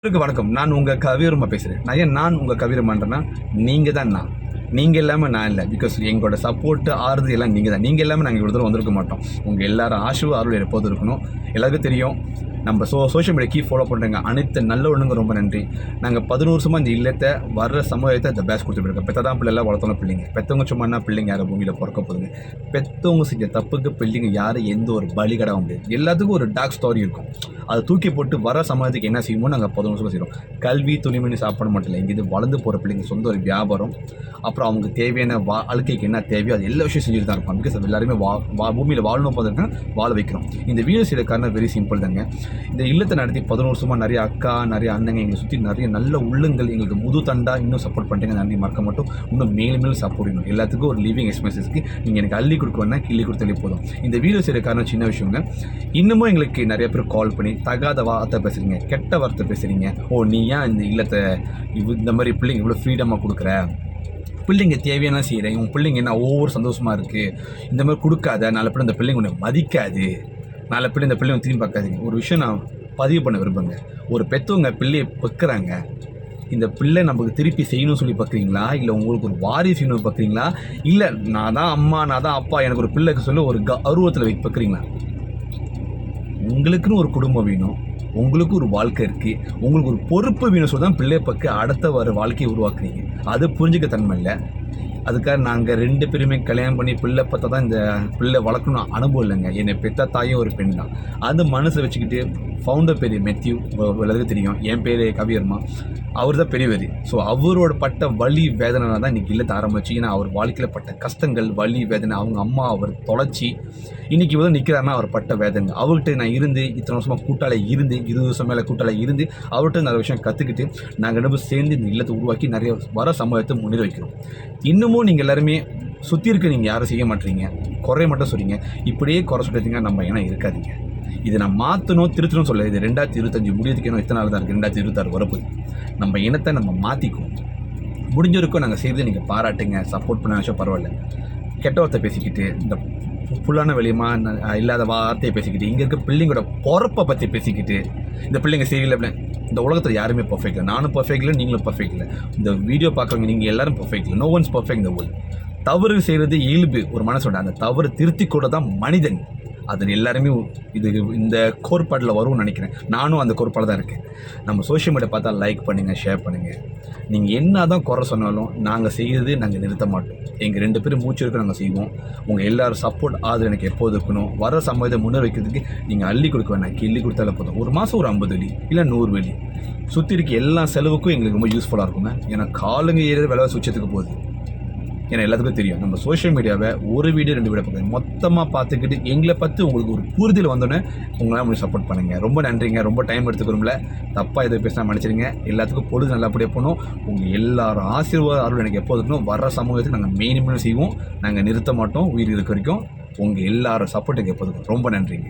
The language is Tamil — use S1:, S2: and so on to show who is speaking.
S1: வணக்கம். நான் உங்கள் கவியருமா பேசுகிறேன். நான் உங்கள் கவியருமான்றேன்னா நீங்கள் தான் நான். நீங்கள் இல்லாமல் நான் இல்லை. பிகாஸ் எங்களோட சப்போர்ட்டு ஆறுது எல்லாம் நீங்கள் தான். நீங்கள் இல்லாமல் நாங்கள் இவ்வளோ தூரம் வந்திருக்க மாட்டோம். உங்கள் எல்லாரும் ஆசீர்வாதம் எப்போதும் இருக்கணும். எல்லாருக்கும் தெரியும், நம்ம சோஷியல் மீடியா ஃபாலோ பண்ணுறங்க அனைத்து நல்லவனுங்க ரொம்ப நன்றி. நாங்கள் 11 வருஷமாக இந்த இல்லத்தை வர்ற சமூகத்தை இந்த பேஸ் கொடுத்துருக்கோம். பெற்றதான் பிள்ளைலாம் வளர்த்தோம் பிள்ளைங்க. பெற்றவங்க சும்மா பிள்ளைங்க யாரும் பூமியில் பிறக்க போதுங்க. பெற்றவங்க செஞ்ச தப்புக்கு பிள்ளைங்க யாரும் எந்த ஒரு பலி கடை முடியாது. எல்லாத்துக்கும் ஒரு டார்க் ஸ்டோரி இருக்கும். அதை தூக்கி போட்டு வர சமூகத்துக்கு என்ன செய்யுமோ நாங்கள் 11 வருஷமாக செய்கிறோம். கல்வி துணிமணி சாப்பிட மட்டும் இல்லை, இங்கே வளர்ந்து போகிற பிள்ளைங்க சொந்த ஒரு வியாபாரம், அப்புறம் அவங்க தேவையான வாழ்க்கைக்கு என்ன தேவையோ அது எல்லா விஷயம் செஞ்சுட்டு தான் இருப்பாங்க. பிகாஸ் எல்லாருமே பூமியில் வாழணும் போதுங்க வாழ வைக்கிறோம். இந்த வீடு செய்கிற காரணம் வெரி சிம்பிள் தாங்க. இந்த இல்லத்தை நடத்தி 11 வருஷமாக நிறைய அக்கா நிறைய அண்ணங்க எங்களை சுற்றி நிறைய நல்ல உள்ளங்கள் எங்களுக்கு முது தண்டா இன்னும் சப்போர்ட் பண்ணுறீங்க. நன்றி மறக்க மட்டும் இன்னும் மேலும் சப்போர்ட் பண்ணணும். எல்லாத்துக்கும் ஒரு லிவிங் எக்ஸ்பென்சஸ்க்கு நீங்கள் எனக்கு அள்ளி கொடுக்க வேணா கிள்ளி கொடுத்தாலே போதும். இந்த வீடியோ செய்கிற காரணம் சின்ன விஷயங்க. இன்னமும் எங்களுக்கு நிறைய பேர் கால் பண்ணி தகாத வார்த்தை பேசுகிறீங்க, கெட்ட வார்த்தை பேசுகிறீங்க. நீ ஏன் இந்த இல்லத்தை இந்த மாதிரி பிள்ளைங்க இவ்வளோ ஃப்ரீடமாக கொடுக்குற, பிள்ளைங்க தேவையான செய்கிறேன், உன் பிள்ளைங்க என்ன ஒவ்வொரு சந்தோஷமாக இருக்குது, இந்த மாதிரி கொடுக்காத, நாலு பிள்ளை இந்த பிள்ளைங்க உன்னை மதிக்காது, நாலு பிள்ளை இந்த பிள்ளைங்க திரும்பி பார்க்காதீங்க. ஒரு விஷயம் நான் பதிவு பண்ண விரும்புங்க. ஒரு பெற்றவங்க பிள்ளையை பெக்குறாங்க, இந்த பிள்ளை நமக்கு திருப்பி செய்யணும்னு சொல்லி பார்க்குறீங்களா, இல்லை உங்களுக்கு ஒரு வாரிசு செய்யணும்னு பார்க்குறீங்களா, இல்லை நான் தான் அம்மா நான் தான் அப்பா எனக்கு ஒரு பிள்ளைக்கு சொல்லி ஒரு அருவத்தில் பார்க்குறீங்களா? உங்களுக்குன்னு ஒரு குடும்பம் வேணும், உங்களுக்கு ஒரு வாழ்க்கை இருக்குது, உங்களுக்கு ஒரு பொறுப்பு வேணும் சொல்லி தான் பிள்ளை பக்க அடுத்த வர வாழ்க்கையை உருவாக்குறீங்க. அது புரிஞ்சுக்க தன்மை இல்லை. அதுக்காக நாங்கள் 2 பேருமே கல்யாணம் பண்ணி பிள்ளை பார்த்தா தான் இந்த பிள்ளை வளர்க்கணும் அனுபவம் இல்லைங்க. என்னை பெற்ற தாயும் ஒரு பெண் தான். அது மனசை வச்சுக்கிட்டு ஃபவுண்டர் பேர் மெத்யூ, எல்லாத்துக்கும் தெரியும். என் பேர் கவியர்மா, அவர் தான் பெரியவர். ஸோ அவரோட பட்ட வலி வேதனை தான் இன்றைக்கி இல்லத்தை ஆரம்பிச்சு. ஏன்னா அவர் வாழ்க்கையில் பட்ட கஷ்டங்கள் வலி வேதனை, அவங்க அம்மா அவர் தொலைச்சி இன்றைக்கி இவ்வளோ நிற்கிறாருன்னா அவர் பட்ட வேதனை. அவர்கிட்ட நான் இருந்து இத்தனை வருஷமாக கூட்டாளி இருந்து 20 வருஷம் மேலே கூட்டாளி இருந்து அவர்கிட்ட நிறைய விஷயம் கற்றுக்கிட்டு நாங்கள் 2 பேரும் சேர்ந்து இந்த இல்லத்தை உருவாக்கி நிறைய வர சமூகத்தை முன்னேற வைக்கிறோம். இன்னமும் நீங்கள் எல்லாருமே சுற்றி இருக்க நீங்கள் யாரும் செய்ய மாட்டீங்க, குறைய மட்டும் சொல்கிறீங்க. இப்படியே குறை சொல்லிட்டீங்கன்னா நம்ம ஏன்னா இருக்காதீங்க. இதை நான் மாற்றணும் திருத்தணும் சொல்ல. இது 2025 முடியறதுக்கு இன்னும் எத்தனை நாள் தான் இருக்குது, 2026 வரப்போகுது. நம்ம இனத்தை நம்ம மாற்றிக்குவோம். முடிஞ்சிருக்கோம் நாங்கள் செய்து நீங்கள் பாராட்டுங்க, சப்போர்ட் பண்ண விஷயம் பரவாயில்ல. கெட்ட வார்த்தை பேசிக்கிட்டு இந்த ஃபுல்லான வெளியமா இல்லாத வார்த்தையை பேசிக்கிட்டு இங்கே இருக்க பிள்ளைங்களோட பொறப்பை பற்றி பேசிக்கிட்டு இந்த பிள்ளைங்க செய்யலை அப்படின்னு. இந்த உலகத்தில் யாருமே பர்ஃபெக்ட் இல்லை. நானும் பர்ஃபெக்ட் இல்லை, நீங்களும் பர்ஃபெக்ட் இல்லை. இந்த வீடியோ பார்க்குறவங்க நீங்கள் எல்லாரும் பர்ஃபெக்ட் இல்லை. நோ ஒன்ஸ் பர்ஃபெக்ட் இந்த வேர்ல்ட். தவறு செய்கிறது இயல்பு ஒரு மனசோட. அந்த தவறு திருத்தி கூட தான் மனிதன். அது எல்லாருமே இது இந்த கோட்பாட்டில் வரும்னு நினைக்கிறேன். நானும் அந்த கோட்பாடு தான் இருக்கேன். நம்ம சோஷியல் மீடியா பார்த்தா லைக் பண்ணுங்கள், ஷேர் பண்ணுங்கள். நீங்கள் என்ன தான் குறை சொன்னாலும் நாங்கள் செய்கிறது நாங்கள் நிறுத்த மாட்டோம். எங்கள் 2 பேரும் மூச்சு இருக்க நாங்கள் செய்வோம். உங்கள் எல்லோரும் சப்போர்ட் ஆதரவு எனக்கு எப்போது இருக்கணும். வர சமயத்தை முன்னே வைக்கிறதுக்கு நீங்கள் அள்ளி கொடுக்க வேணாம், கிள்ளி கொடுத்தாலே போதும். ஒரு மாதம் ஒரு 50 வெள்ளி இல்லை 100 வெள்ளி சுற்றி இருக்க எல்லா செலவுக்கும் எங்களுக்கு ரொம்ப யூஸ்ஃபுல்லாக இருக்குங்க. ஏன்னா காலுங்க ஏறது விலை சுச்சத்துக்கு போகுது. ஏன்னா எல்லாத்துக்கும் தெரியும், நம்ம சோஷியல் மீடியாவை ஒரு வீடியோ 2 வீடியோ பார்க்குறேன் மொத்தமாக பார்த்துக்கிட்டு எங்களை பற்றி உங்களுக்கு ஒரு புரிதல் வந்தோன்னே உங்களால் உங்களுக்கு சப்போர்ட் பண்ணுங்கள். ரொம்ப நன்றிங்க. ரொம்ப டைம் எடுத்துக்கிறோம்ல, தப்பாக எதுவும் பேசினா மன்னிச்சிடுங்க. எல்லாத்துக்கும் பொழுது நல்லபடியாக போகணும். உங்கள் எல்லாரும் ஆசீர்வாதம் அருள் எனக்கு எப்போது இருக்கணும். வர சமூகத்துக்கு நாங்கள் மெயினுமே செய்வோம், நாங்கள் நிறுத்த மாட்டோம். உயிர் இருக்க வரைக்கும் உங்கள் எல்லாரும் சப்போர்ட்டுக்கு எப்போதுக்கும் ரொம்ப நன்றிங்க.